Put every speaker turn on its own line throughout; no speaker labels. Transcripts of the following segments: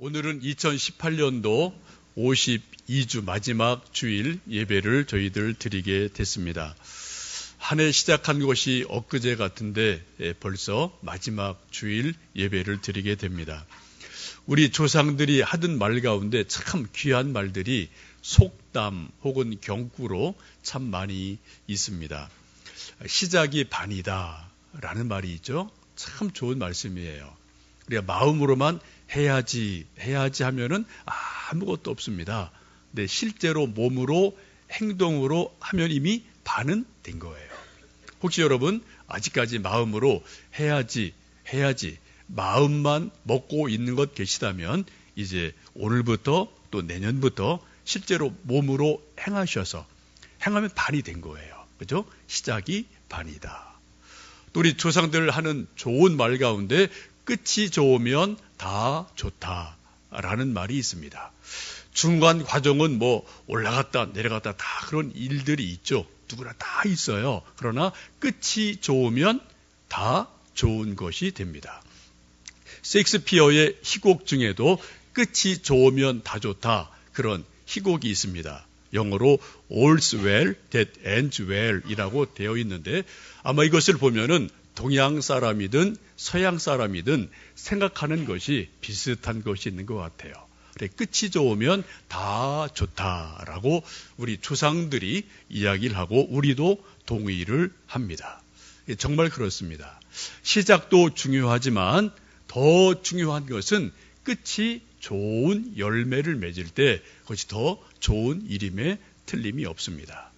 오늘은 2018년도 52주 마지막 주일 예배를 저희들 드리게 됐습니다. 한 해 시작한 것이 엊그제 같은데 벌써 마지막 주일 예배를 드리게 됩니다. 우리 조상들이 하던 말 가운데 참 귀한 말들이 속담 혹은 경구로 참 많이 있습니다. 시작이 반이다 라는 말이 있죠. 참 좋은 말씀이에요. 우리가 마음으로만 해야지 하면은 아무것도 없습니다. 근데 실제로 몸으로 행동으로 하면 이미 반은 된 거예요. 혹시 여러분 아직까지 마음으로 해야지 마음만 먹고 있는 것 계시다면 이제 오늘부터 또 내년부터 실제로 몸으로 행하면 반이 된 거예요. 그죠? 시작이 반이다. 또 우리 조상들 하는 좋은 말 가운데 끝이 좋으면 다 좋다라는 말이 있습니다. 중간 과정은 올라갔다 내려갔다 다 그런 일들이 있죠. 누구나 다 있어요. 그러나 끝이 좋으면 다 좋은 것이 됩니다. 셰익스피어의 희곡 중에도 끝이 좋으면 다 좋다 그런 희곡이 있습니다. 영어로 all's well that ends well 이라고 되어 있는데 아마 이것을 보면은 동양 사람이든 서양 사람이든 생각하는 것이 비슷한 것이 있는 것 같아요. 그래, 끝이 좋으면 다 좋다라고 우리 조상들이 이야기를 하고 우리도 동의를 합니다. 정말 그렇습니다. 시작도 중요하지만 더 중요한 것은 끝이 좋은 열매를 맺을 때 그것이 더 좋은 일임에 틀림이 없습니다.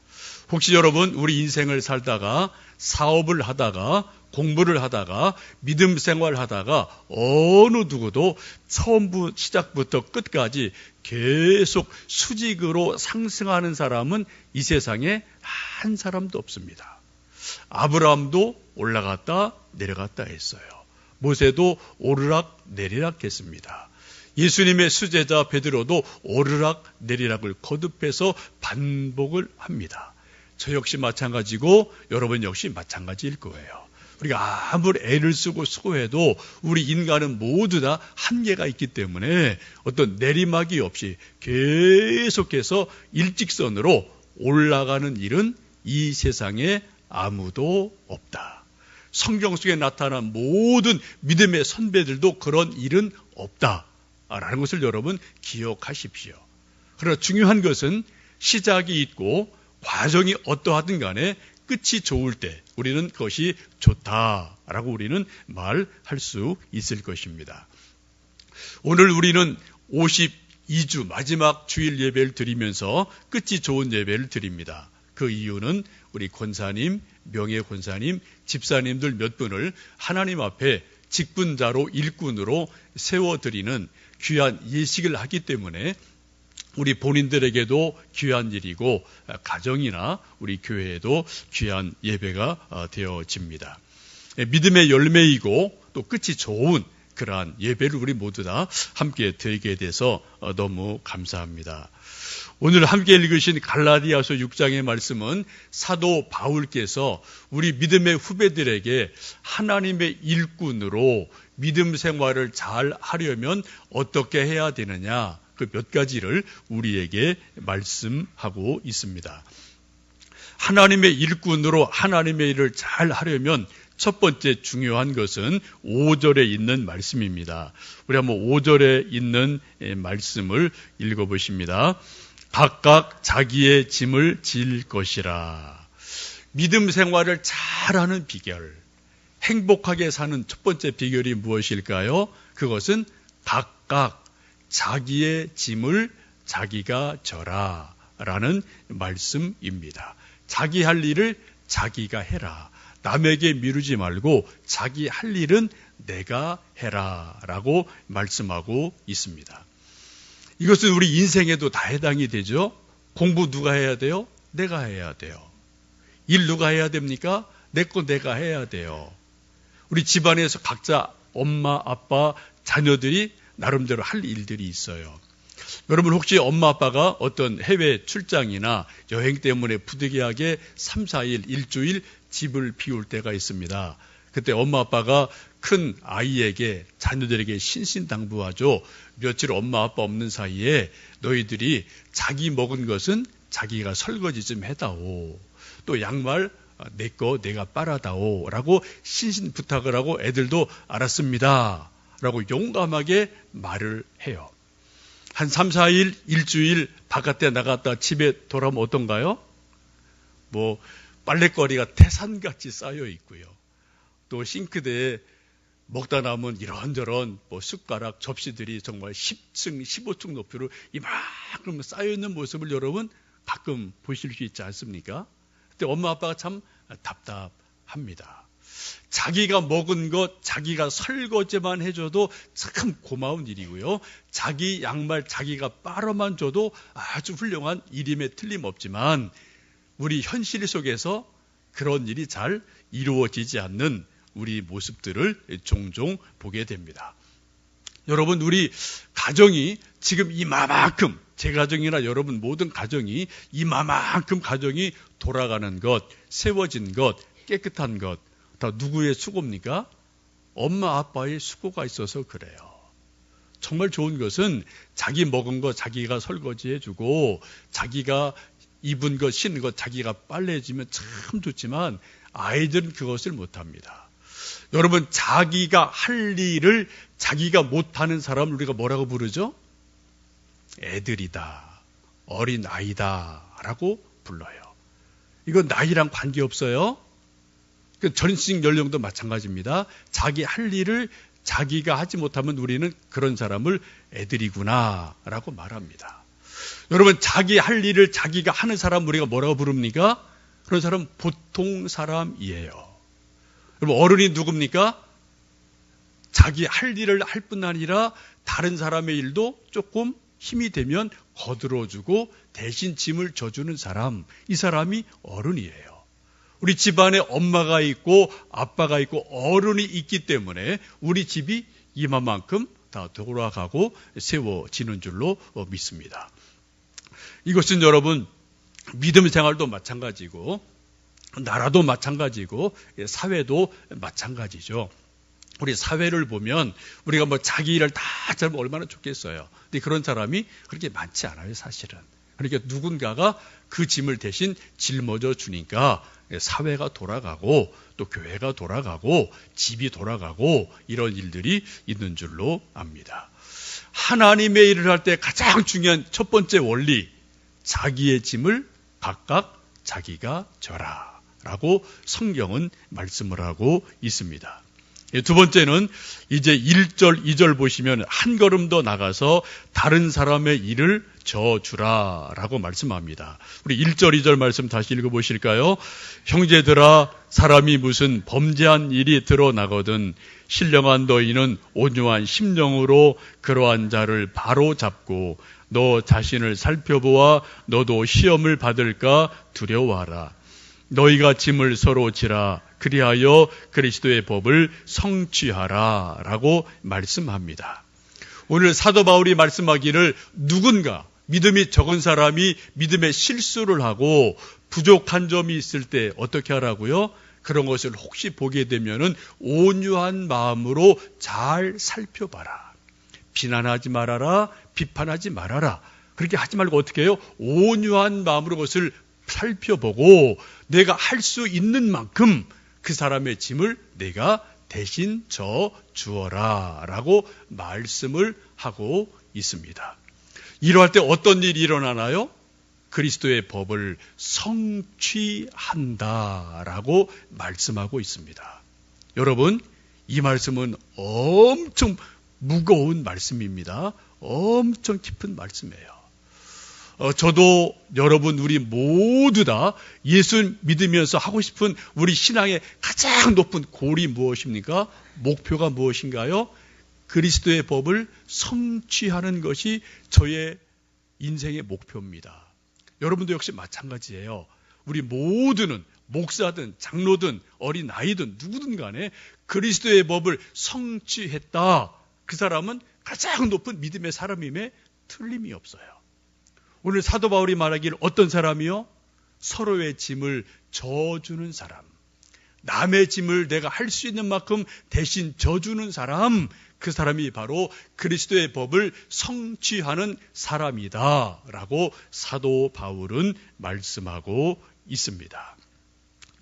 혹시 여러분 우리 인생을 살다가 사업을 하다가 공부를 하다가 믿음 생활하다가 어느 누구도 시작부터 끝까지 계속 수직으로 상승하는 사람은 이 세상에 한 사람도 없습니다. 아브라함도 올라갔다 내려갔다 했어요. 모세도 오르락 내리락 했습니다. 예수님의 수제자 베드로도 오르락 내리락을 거듭해서 반복을 합니다. 저 역시 마찬가지고 여러분 역시 마찬가지일 거예요. 우리가 아무리 애를 쓰고 수고해도 우리 인간은 모두 다 한계가 있기 때문에 어떤 내리막이 없이 계속해서 일직선으로 올라가는 일은 이 세상에 아무도 없다. 성경 속에 나타난 모든 믿음의 선배들도 그런 일은 없다라는 것을 여러분 기억하십시오. 그러나 중요한 것은 시작이 있고 과정이 어떠하든 간에 끝이 좋을 때 우리는 그것이 좋다라고 우리는 말할 수 있을 것입니다. 오늘 우리는 52주 마지막 주일 예배를 드리면서 끝이 좋은 예배를 드립니다. 그 이유는 우리 권사님, 명예 권사님, 집사님들 몇 분을 하나님 앞에 직분자로 일꾼으로 세워드리는 귀한 예식을 하기 때문에 우리 본인들에게도 귀한 일이고 가정이나 우리 교회에도 귀한 예배가 되어집니다. 믿음의 열매이고 또 끝이 좋은 그러한 예배를 우리 모두 다 함께 드리게 돼서 너무 감사합니다. 오늘 함께 읽으신 갈라디아서 6장의 말씀은 사도 바울께서 우리 믿음의 후배들에게 하나님의 일꾼으로 믿음 생활을 잘 하려면 어떻게 해야 되느냐 그 몇 가지를 우리에게 말씀하고 있습니다. 하나님의 일꾼으로 하나님의 일을 잘 하려면 첫 번째 중요한 것은 5절에 있는 말씀입니다. 우리 한번 5절에 있는 말씀을 읽어보십니다. 각각 자기의 짐을 질 것이라. 믿음 생활을 잘하는 비결, 행복하게 사는 첫 번째 비결이 무엇일까요? 그것은 각각 자기의 짐을 자기가 져라 라는 말씀입니다. 자기 할 일을 자기가 해라. 남에게 미루지 말고 자기 할 일은 내가 해라 라고 말씀하고 있습니다. 이것은 우리 인생에도 다 해당이 되죠. 공부 누가 해야 돼요? 내가 해야 돼요. 일 누가 해야 됩니까? 내 거 내가 해야 돼요. 우리 집안에서 각자 엄마, 아빠, 자녀들이 나름대로 할 일들이 있어요. 여러분 혹시 엄마 아빠가 어떤 해외 출장이나 여행 때문에 부득이하게 3, 4일, 일주일 집을 비울 때가 있습니다. 그때 엄마 아빠가 큰 아이에게, 자녀들에게 신신당부하죠. 며칠 엄마 아빠 없는 사이에 너희들이 자기 먹은 것은 자기가 설거지 좀 해다오. 또 양말 내 거 내가 빨아다오. 라고 신신 부탁을 하고 애들도 알았습니다. 라고 용감하게 말을 해요. 한 3, 4일, 일주일 바깥에 나갔다 집에 돌아오면 어떤가요? 빨래거리가 태산같이 쌓여 있고요. 또 싱크대에 먹다 남은 이런저런 숟가락, 접시들이 정말 10층, 15층 높이로 이만큼 쌓여있는 모습을 여러분 가끔 보실 수 있지 않습니까? 그때 엄마 아빠가 참 답답합니다. 자기가 먹은 것, 자기가 설거지만 해줘도 참 고마운 일이고요. 자기 양말 자기가 빨아만 줘도 아주 훌륭한 일임에 틀림없지만 우리 현실 속에서 그런 일이 잘 이루어지지 않는 우리 모습들을 종종 보게 됩니다. 여러분, 우리 가정이 지금 이만큼, 제 가정이나 여러분 모든 가정이 이만큼 가정이 돌아가는 것, 세워진 것, 깨끗한 것, 다 누구의 수고입니까? 엄마 아빠의 수고가 있어서 그래요. 정말 좋은 것은 자기 먹은 거 자기가 설거지해주고 자기가 입은 것, 신은 것 자기가 빨래해주면 참 좋지만 아이들은 그것을 못합니다. 여러분, 자기가 할 일을 자기가 못하는 사람을 우리가 뭐라고 부르죠? 애들이다, 어린아이다 라고 불러요. 이건 나이랑 관계없어요. 전식 연령도 마찬가지입니다. 자기 할 일을 자기가 하지 못하면 우리는 그런 사람을 애들이구나 라고 말합니다. 여러분, 자기 할 일을 자기가 하는 사람 우리가 뭐라고 부릅니까? 그런 사람은 보통 사람이에요. 여러분, 어른이 누굽니까? 자기 할 일을 할 뿐 아니라 다른 사람의 일도 조금 힘이 되면 거들어주고 대신 짐을 져주는 사람, 이 사람이 어른이에요. 우리 집안에 엄마가 있고 아빠가 있고 어른이 있기 때문에 우리 집이 이만큼 다 돌아가고 세워지는 줄로 믿습니다. 이것은 여러분 믿음 생활도 마찬가지고 나라도 마찬가지고 사회도 마찬가지죠. 우리 사회를 보면 우리가 자기 일을 다 잘하면 얼마나 좋겠어요. 근데 그런 사람이 그렇게 많지 않아요, 사실은. 그러니까 누군가가 그 짐을 대신 짊어져 주니까 사회가 돌아가고 또 교회가 돌아가고 집이 돌아가고 이런 일들이 있는 줄로 압니다. 하나님의 일을 할 때 가장 중요한 첫 번째 원리, 자기의 짐을 각각 자기가 져라 라고 성경은 말씀을 하고 있습니다. 두 번째는 이제 1절, 2절 보시면 한 걸음 더 나가서 다른 사람의 일을 져주라 라고 말씀합니다. 우리 1절, 2절 말씀 다시 읽어보실까요? 형제들아, 사람이 무슨 범죄한 일이 드러나거든 신령한 너희는 온유한 심령으로 그러한 자를 바로 잡고 너 자신을 살펴보아 너도 시험을 받을까 두려워하라. 너희가 짐을 서로 지라 그리하여 그리스도의 법을 성취하라 라고 말씀합니다. 오늘 사도 바울이 말씀하기를 누군가 믿음이 적은 사람이 믿음의 실수를 하고 부족한 점이 있을 때 어떻게 하라고요? 그런 것을 혹시 보게 되면은 온유한 마음으로 잘 살펴봐라. 비난하지 말아라. 비판하지 말아라. 그렇게 하지 말고 어떻게 해요? 온유한 마음으로 그것을 살펴보고 내가 할 수 있는 만큼 그 사람의 짐을 내가 대신 져 주어라 라고 말씀을 하고 있습니다. 이러할 때 어떤 일이 일어나나요? 그리스도의 법을 성취한다라고 말씀하고 있습니다. 여러분, 이 말씀은 엄청 무거운 말씀입니다. 엄청 깊은 말씀이에요. 저도 여러분 우리 모두 다 예수 믿으면서 하고 싶은 우리 신앙의 가장 높은 골이 무엇입니까? 목표가 무엇인가요? 그리스도의 법을 성취하는 것이 저의 인생의 목표입니다. 여러분도 역시 마찬가지예요. 우리 모두는 목사든 장로든 어린아이든 누구든 간에 그리스도의 법을 성취했다. 그 사람은 가장 높은 믿음의 사람임에 틀림이 없어요. 오늘 사도 바울이 말하기를 어떤 사람이요? 서로의 짐을 져주는 사람, 남의 짐을 내가 할 수 있는 만큼 대신 져주는 사람, 그 사람이 바로 그리스도의 법을 성취하는 사람이다 라고 사도 바울은 말씀하고 있습니다.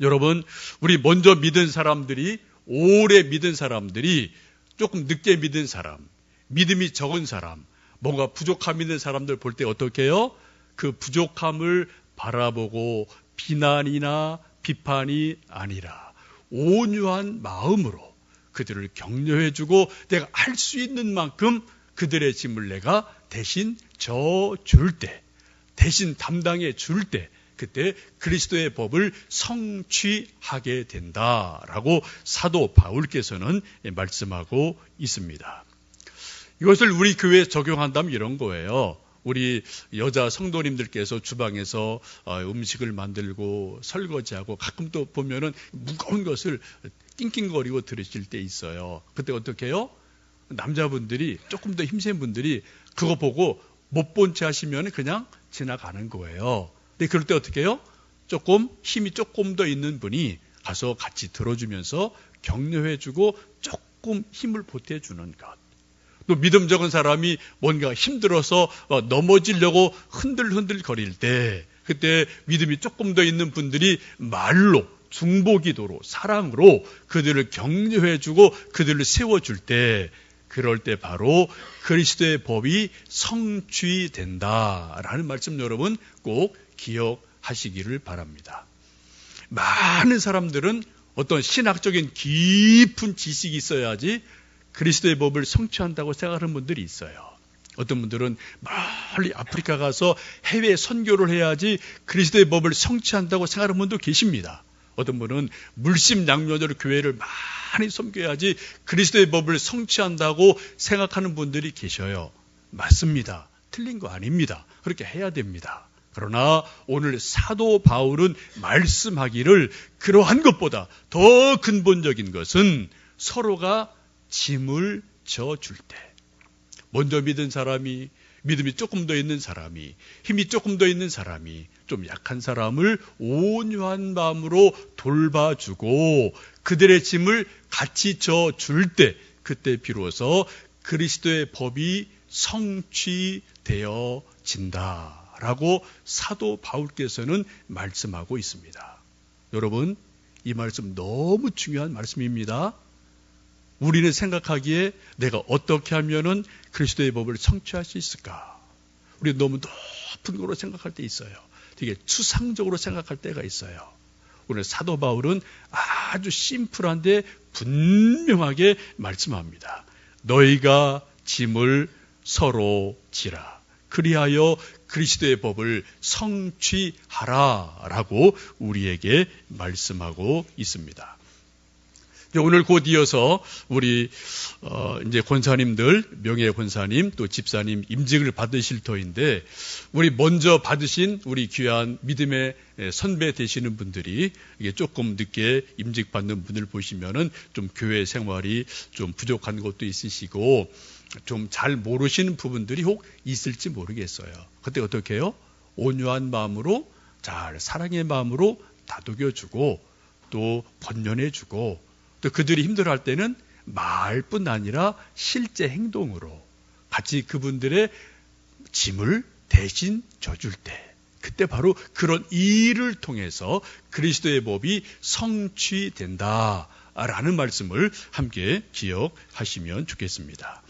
여러분, 우리 먼저 믿은 사람들이, 오래 믿은 사람들이, 조금 늦게 믿은 사람, 믿음이 적은 사람, 뭔가 부족함 있는 사람들 볼 때 어떻게 해요? 그 부족함을 바라보고 비난이나 비판이 아니라 온유한 마음으로 그들을 격려해주고 내가 할 수 있는 만큼 그들의 짐을 내가 대신 져줄 때, 대신 담당해 줄 때, 그때 그리스도의 법을 성취하게 된다라고 사도 바울께서는 말씀하고 있습니다. 이것을 우리 교회에 적용한다면 이런 거예요. 우리 여자 성도님들께서 주방에서 음식을 만들고 설거지하고 가끔 또 보면은 무거운 것을 낑낑거리고 들으실 때 있어요. 그때 어떻게 해요? 남자분들이, 조금 더 힘센 분들이 그거 보고 못 본 채 하시면 그냥 지나가는 거예요. 근데 그럴 때 어떻게 해요? 힘이 조금 더 있는 분이 가서 같이 들어주면서 격려해주고 조금 힘을 보태주는 것. 또 믿음 적은 사람이 뭔가 힘들어서 넘어지려고 흔들흔들 거릴 때, 그때 믿음이 조금 더 있는 분들이 말로, 중보기도로, 사랑으로 그들을 격려해주고 그들을 세워줄 때, 그럴 때 바로 그리스도의 법이 성취된다라는 말씀 여러분 꼭 기억하시기를 바랍니다. 많은 사람들은 어떤 신학적인 깊은 지식이 있어야지 그리스도의 법을 성취한다고 생각하는 분들이 있어요. 어떤 분들은 멀리 아프리카 가서 해외 선교를 해야지 그리스도의 법을 성취한다고 생각하는 분도 계십니다. 어떤 분은 물심양면으로 교회를 많이 섬겨야지 그리스도의 법을 성취한다고 생각하는 분들이 계셔요. 맞습니다. 틀린 거 아닙니다. 그렇게 해야 됩니다. 그러나 오늘 사도 바울은 말씀하기를 그러한 것보다 더 근본적인 것은 서로가 짐을 져줄 때, 먼저 믿은 사람이, 믿음이 조금 더 있는 사람이, 힘이 조금 더 있는 사람이 좀 약한 사람을 온유한 마음으로 돌봐주고 그들의 짐을 같이 져줄 때, 그때 비로소 그리스도의 법이 성취되어진다라고 사도 바울께서는 말씀하고 있습니다. 여러분, 이 말씀 너무 중요한 말씀입니다. 우리는 생각하기에 내가 어떻게 하면은 그리스도의 법을 성취할 수 있을까? 우리 너무 높은 거로 생각할 때 있어요. 되게 추상적으로 생각할 때가 있어요. 오늘 사도 바울은 아주 심플한데 분명하게 말씀합니다. 너희가 짐을 서로 지라. 그리하여 그리스도의 법을 성취하라라고 우리에게 말씀하고 있습니다. 오늘 곧 이어서 우리 이제 권사님들, 명예 권사님 또 집사님 임직을 받으실 터인데, 우리 먼저 받으신 우리 귀한 믿음의 선배 되시는 분들이 이게 조금 늦게 임직 받는 분을 보시면은 좀 교회 생활이 좀 부족한 것도 있으시고 좀 잘 모르시는 부분들이 혹 있을지 모르겠어요. 그때 어떻게 해요? 온유한 마음으로, 잘 사랑의 마음으로 다독여주고 또 권면해주고, 또 그들이 힘들어할 때는 말뿐 아니라 실제 행동으로 같이 그분들의 짐을 대신 져줄 때, 그때 바로 그런 일을 통해서 그리스도의 법이 성취된다라는 말씀을 함께 기억하시면 좋겠습니다.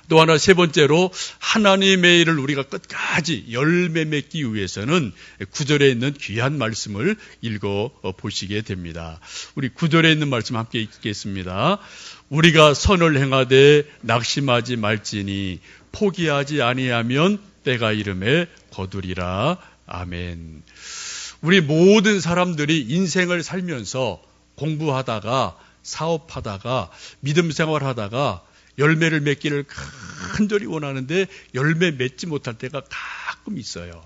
또 하나, 세 번째로 하나님의 일을 우리가 끝까지 열매 맺기 위해서는 9절에 있는 귀한 말씀을 읽어 보시게 됩니다. 우리 9절에 있는 말씀 함께 읽겠습니다. 우리가 선을 행하되 낙심하지 말지니 포기하지 아니하면 때가 이름에 거두리라. 아멘. 우리 모든 사람들이 인생을 살면서 공부하다가 사업하다가 믿음 생활하다가 열매를 맺기를 간절히 원하는데 열매 맺지 못할 때가 가끔 있어요.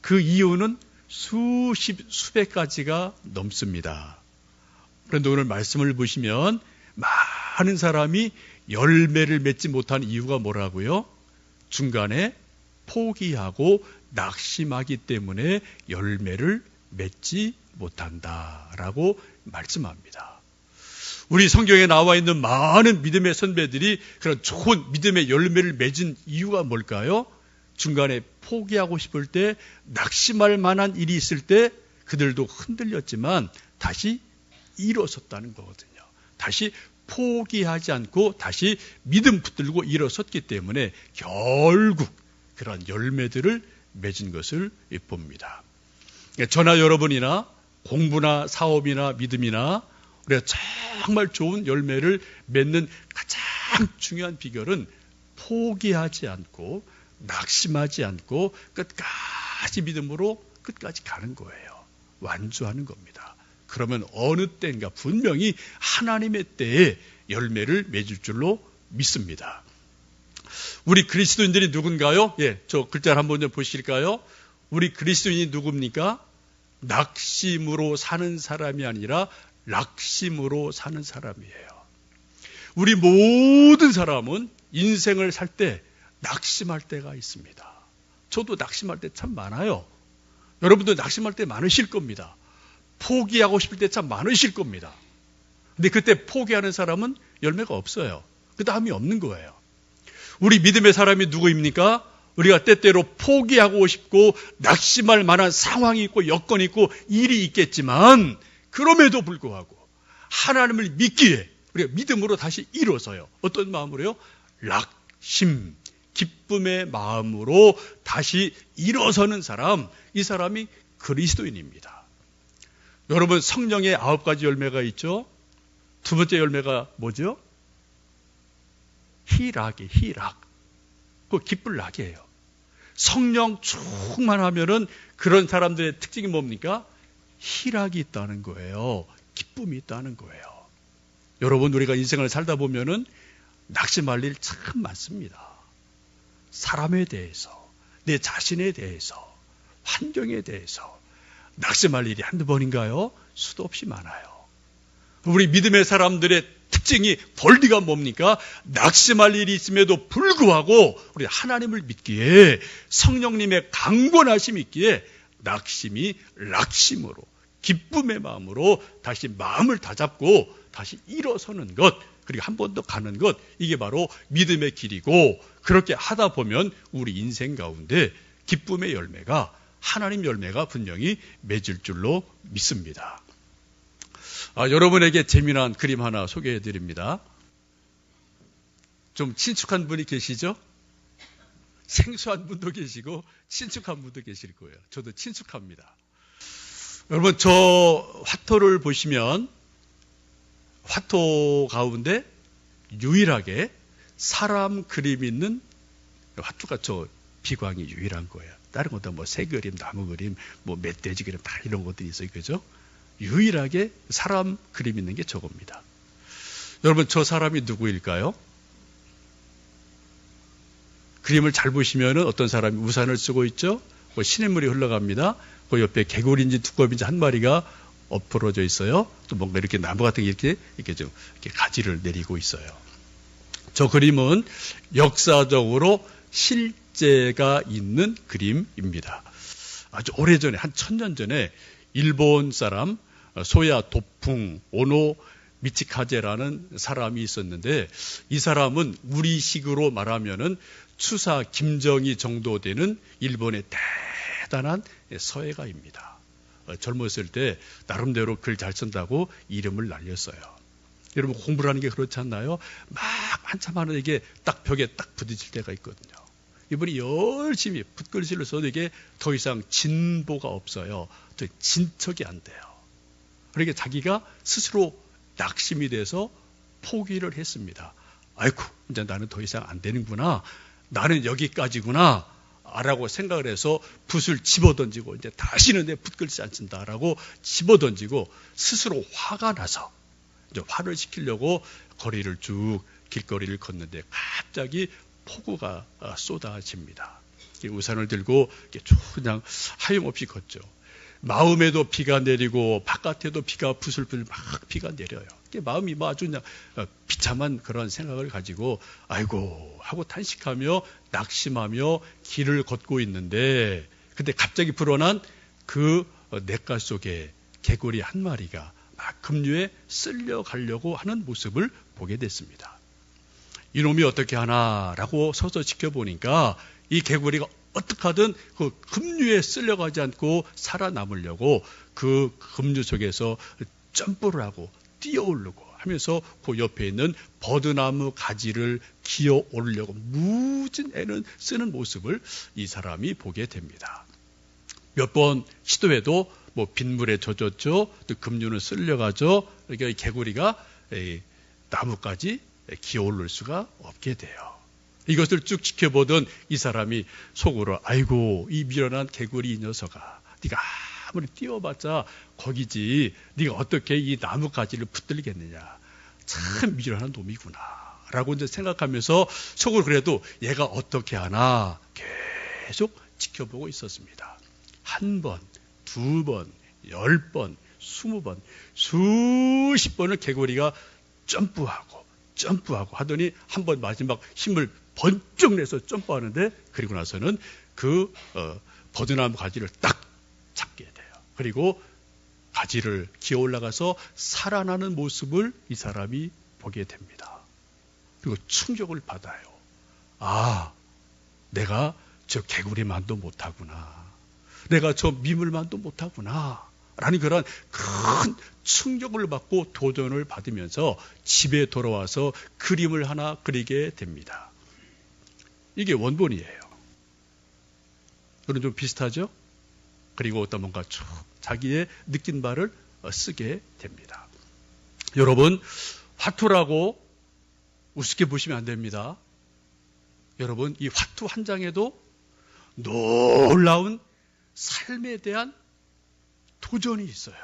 그 이유는 수백 가지가 넘습니다. 그런데 오늘 말씀을 보시면 많은 사람이 열매를 맺지 못한 이유가 뭐라고요? 중간에 포기하고 낙심하기 때문에 열매를 맺지 못한다라고 말씀합니다. 우리 성경에 나와 있는 많은 믿음의 선배들이 그런 좋은 믿음의 열매를 맺은 이유가 뭘까요? 중간에 포기하고 싶을 때, 낙심할 만한 일이 있을 때 그들도 흔들렸지만 다시 일어섰다는 거거든요. 다시 포기하지 않고 다시 믿음 붙들고 일어섰기 때문에 결국 그런 열매들을 맺은 것을 봅니다. 저나 여러분이나 공부나 사업이나 믿음이나 우리가 정말 좋은 열매를 맺는 가장 중요한 비결은 포기하지 않고 낙심하지 않고 끝까지 믿음으로 끝까지 가는 거예요. 완주하는 겁니다. 그러면 어느 때인가 분명히 하나님의 때에 열매를 맺을 줄로 믿습니다. 우리 그리스도인들이 누군가요? 저 글자를 한번 좀 보실까요? 우리 그리스도인이 누굽니까? 낙심으로 사는 사람이 아니라 락심으로 사는 사람이에요. 우리 모든 사람은 인생을 살 때 낙심할 때가 있습니다. 저도 낙심할 때 참 많아요. 여러분도 낙심할 때 많으실 겁니다. 포기하고 싶을 때 참 많으실 겁니다. 근데 그때 포기하는 사람은 열매가 없어요. 그 다음이 없는 거예요. 우리 믿음의 사람이 누구입니까? 우리가 때때로 포기하고 싶고 낙심할 만한 상황이 있고 여건이 있고 일이 있겠지만 그럼에도 불구하고 하나님을 믿기에 우리가 믿음으로 다시 일어서요. 어떤 마음으로요? 락심, 기쁨의 마음으로 다시 일어서는 사람, 이 사람이 그리스도인입니다. 여러분, 성령의 9가지 열매가 있죠? 두 번째 열매가 뭐죠? 희락이, 희락. 그 기쁠 낙이에요. 성령 충만하면은 그런 사람들의 특징이 뭡니까? 희락이 있다는 거예요. 기쁨이 있다는 거예요. 여러분, 우리가 인생을 살다 보면은 낙심할 일 참 많습니다. 사람에 대해서, 내 자신에 대해서, 환경에 대해서 낙심할 일이 한두 번인가요? 수도 없이 많아요. 우리 믿음의 사람들의 특징이 본리가 뭡니까? 낙심할 일이 있음에도 불구하고 우리 하나님을 믿기에 성령님의 강권하심이 있기에 낙심이 락심으로 기쁨의 마음으로 다시 마음을 다잡고 다시 일어서는 것, 그리고 한 번 더 가는 것, 이게 바로 믿음의 길이고, 그렇게 하다 보면 우리 인생 가운데 기쁨의 열매가, 하나님 열매가 분명히 맺을 줄로 믿습니다. 여러분에게 재미난 그림 하나 소개해 드립니다. 좀 친숙한 분이 계시죠? 생소한 분도 계시고 친숙한 분도 계실 거예요. 저도 친숙합니다. 여러분, 저 화토를 보시면 화토 가운데 유일하게 사람 그림 있는 화토가 저 비광이 유일한 거예요. 다른 것도 뭐 새 그림, 나무 그림, 뭐 멧돼지 그림 다 이런 것들이 있어요. 그죠? 유일하게 사람 그림 있는 게 저겁니다. 여러분, 저 사람이 누구일까요? 그림을 잘 보시면은 어떤 사람이 우산을 쓰고 있죠? 시냇물이 흘러갑니다. 그 옆에 개구리인지 두꺼비인지 한 마리가 엎어져 있어요. 또 뭔가 이렇게 나무 같은 게 이렇게 가지를 내리고 있어요. 저 그림은 역사적으로 실제가 있는 그림입니다. 아주 오래전에, 한 1000년 전에 일본 사람 소야 도풍 오노 미치카제라는 사람이 있었는데, 이 사람은 우리식으로 말하면은 추사 김정희 정도 되는 일본의 대단한 서예가입니다. 젊었을 때 나름대로 글 잘 쓴다고 이름을 날렸어요. 여러분, 공부를 하는 게 그렇지 않나요? 막 한참 하는 이게 딱 벽에 딱 부딪힐 때가 있거든요. 이분이 열심히 붓글씨를 써도 이게 더 이상 진보가 없어요. 더 진척이 안 돼요. 그러니까 자기가 스스로 낙심이 돼서 포기를 했습니다. 아이고, 이제 나는 더 이상 안 되는구나. 나는 여기까지구나. 라고 생각을 해서 붓을 집어던지고, 이제 다시는 내 붓글씨 안 쓴다라고 집어던지고 스스로 화가 나서 이제 화를 시키려고 거리를 쭉 길거리를 걷는데 갑자기 폭우가 쏟아집니다. 우산을 들고 그냥 하염없이 걷죠. 마음에도 비가 내리고 바깥에도 비가 부슬부슬 막 비가 내려요. 마음이 아주 그냥 비참한 그런 생각을 가지고 아이고 하고 탄식하며 낙심하며 길을 걷고 있는데, 근데 갑자기 불어난 그 냇가 속에 개구리 한 마리가 막 급류에 쓸려가려고 하는 모습을 보게 됐습니다. 이놈이 어떻게 하나라고 서서 지켜보니까 이 개구리가 어떻게 하든 그 급류에 쓸려가지 않고 살아남으려고 그 급류 속에서 점프를 하고 뛰어오르고 하면서 그 옆에 있는 버드나무 가지를 기어 오르려고 무진 애는 쓰는 모습을 이 사람이 보게 됩니다. 몇 번 시도해도 뭐 빗물에 젖었죠. 또 급류는 쓸려가죠. 그러니까 이 개구리가 나무까지 기어 오를 수가 없게 돼요. 이것을 쭉 지켜보던 이 사람이 속으로 아이고 이 미련한 개구리 이 녀석아, 네가 아무리 뛰어봤자 거기지 네가 어떻게 이 나뭇가지를 붙들겠느냐, 참 미련한 놈이구나 라고 이제 생각하면서 속으로 그래도 얘가 어떻게 하나 계속 지켜보고 있었습니다. 한 번, 두 번, 10번, 20번, 수십 번을 개구리가 점프하고 하더니 한 번 마지막 힘을 번쩍 내서 점프하는데, 그리고 나서는 그 버드나무 가지를 딱 잡게 돼요. 그리고 가지를 기어 올라가서 살아나는 모습을 이 사람이 보게 됩니다. 그리고 충격을 받아요. 아, 내가 저 개구리만도 못하구나. 내가 저 미물만도 못하구나. 라는 그런 큰 충격을 받고 도전을 받으면서 집에 돌아와서 그림을 하나 그리게 됩니다. 이게 원본이에요. 그런 좀 비슷하죠? 그리고 어떤 뭔가 쭉 자기의 느낀 바를 쓰게 됩니다. 여러분, 화투라고 우습게 보시면 안 됩니다. 여러분, 이 화투 한 장에도 놀라운 삶에 대한 도전이 있어요.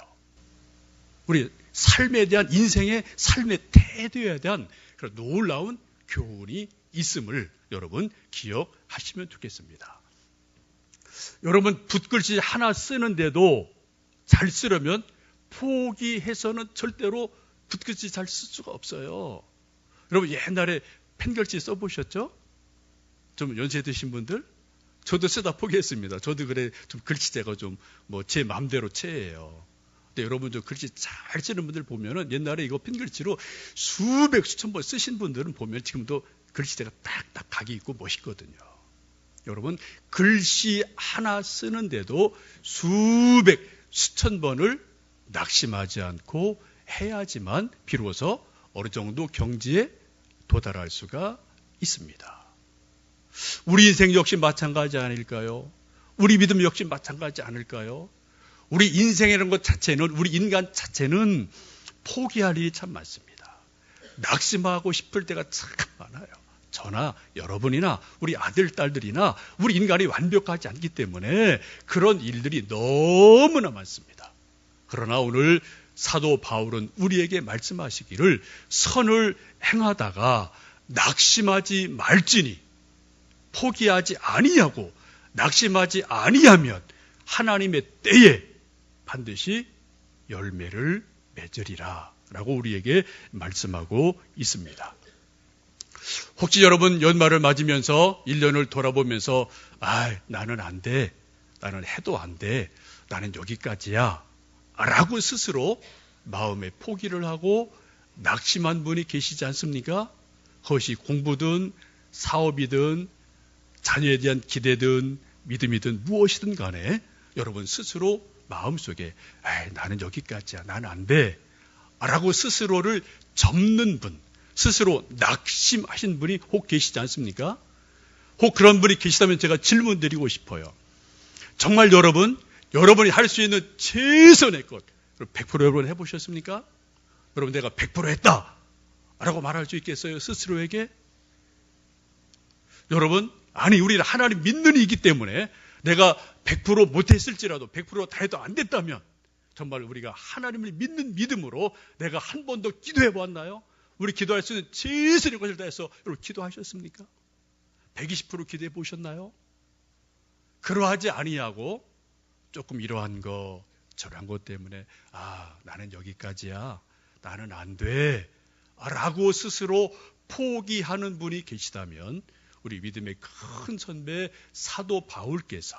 우리 삶에 대한 인생의 삶의 태도에 대한 그런 놀라운 교훈이 있음을 여러분 기억하시면 좋겠습니다. 여러분, 붓글씨 하나 쓰는데도 잘 쓰려면 포기해서는 절대로 붓글씨 잘 쓸 수가 없어요. 여러분, 옛날에 펜글씨 써보셨죠? 좀 연세 드신 분들? 저도 쓰다 포기했습니다. 저도 그래 좀 글씨체가 좀 뭐 제 마음대로 체예요. 근데 여러분 좀 글씨 잘 쓰는 분들 보면은 옛날에 이거 펜글씨로 수백 수천 번 쓰신 분들은 보면 지금도 글씨체가 딱딱 각이 있고 멋있거든요. 여러분, 글씨 하나 쓰는데도 수백 수천 번을 낙심하지 않고 해야지만 비로소 어느 정도 경지에 도달할 수가 있습니다. 우리 인생 역시 마찬가지 아닐까요? 우리 믿음 역시 마찬가지 않을까요? 우리 인생이라는 것 자체는, 우리 인간 자체는 포기할 일이 참 많습니다. 낙심하고 싶을 때가 참 많아요. 저나 여러분이나 우리 아들, 딸들이나 우리 인간이 완벽하지 않기 때문에 그런 일들이 너무나 많습니다. 그러나 오늘 사도 바울은 우리에게 말씀하시기를 선을 행하다가 낙심하지 말지니, 포기하지 아니하고 낙심하지 아니하면 하나님의 때에 반드시 열매를 맺으리라 라고 우리에게 말씀하고 있습니다. 혹시 여러분 연말을 맞으면서 1년을 돌아보면서 나는 안 돼, 나는 해도 안 돼, 나는 여기까지야 라고 스스로 마음에 포기를 하고 낙심한 분이 계시지 않습니까? 그것이 공부든 사업이든 자녀에 대한 기대든 믿음이든 무엇이든 간에 여러분 스스로 마음속에 나는 여기까지야, 나는 안 돼 라고 스스로를 접는 분, 스스로 낙심하신 분이 혹 계시지 않습니까? 혹 그런 분이 계시다면 제가 질문 드리고 싶어요. 정말 여러분이 할 수 있는 최선의 것 100% 여러분 해보셨습니까? 여러분, 내가 100% 했다 라고 말할 수 있겠어요? 스스로에게? 여러분, 아니, 우리는 하나님 믿는 이기 때문에 내가 100% 못했을지라도 100% 다 해도 안 됐다면 정말 우리가 하나님을 믿는 믿음으로 내가 한 번도 기도해 보았나요? 우리 기도할 수 있는 최선의 것을 다해서 여러분 기도하셨습니까? 120% 기도해 보셨나요? 그러하지 아니하고 조금 이러한 거 저러한 것 때문에 나는 여기까지야, 나는 안 돼 라고 스스로 포기하는 분이 계시다면 우리 믿음의 큰 선배 사도 바울께서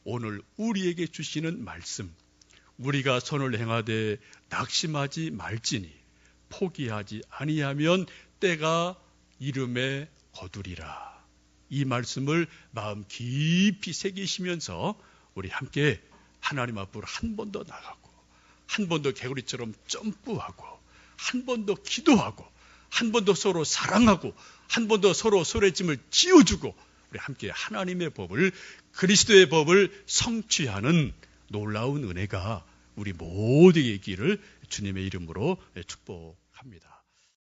오늘 우리에게 주시는 말씀, 우리가 선을 행하되 낙심하지 말지니 포기하지 아니하면 때가 이름에 거두리라. 이 말씀을 마음 깊이 새기시면서 우리 함께 하나님 앞으로 한 번 더 나가고, 한 번 더 개구리처럼 점프하고, 한 번 더 기도하고, 한 번 더 서로 사랑하고, 한 번 더 서로 서로의 짐을 지어주고, 우리 함께 하나님의 법을, 그리스도의 법을 성취하는 놀라운 은혜가 우리 모두에게 있기를 주님의 이름으로 축복합니다.